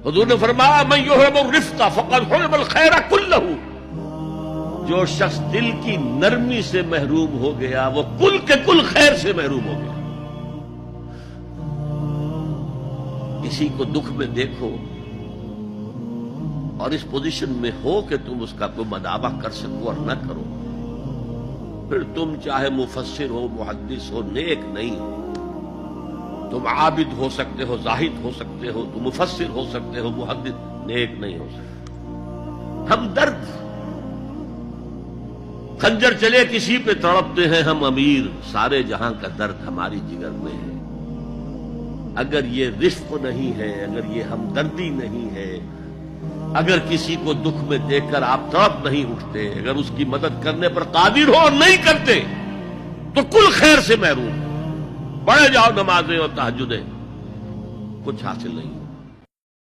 حضور نے فرمایا من یحرم الرفق فقد حرم الخیر کلہ، جو شخص دل کی نرمی سے محروم ہو گیا وہ کل کے کل خیر سے محروم ہو گیا۔ کسی کو دکھ میں دیکھو اور اس پوزیشن میں ہو کہ تم اس کا کوئی مداوع کر سکو اور نہ کرو، پھر تم چاہے مفسر ہو، محدث ہو، نیک نہیں ہو۔ تم عابد ہو سکتے ہو، زاہد ہو سکتے ہو، تم مفسر ہو سکتے ہو، محدث، نیک نہیں ہو سکتے۔ ہم درد، خنجر چلے کسی پہ تڑپتے ہیں ہم امیر، سارے جہاں کا درد ہماری جگر میں ہے۔ اگر یہ رفق نہیں ہے، اگر یہ ہمدردی نہیں ہے، اگر کسی کو دکھ میں دیکھ کر آپ تڑپ نہیں اٹھتے، اگر اس کی مدد کرنے پر قادر ہو اور نہیں کرتے تو کل خیر سے محروم۔ پڑھے جاؤ نمازیں اور تہجدیں، کچھ حاصل نہیں۔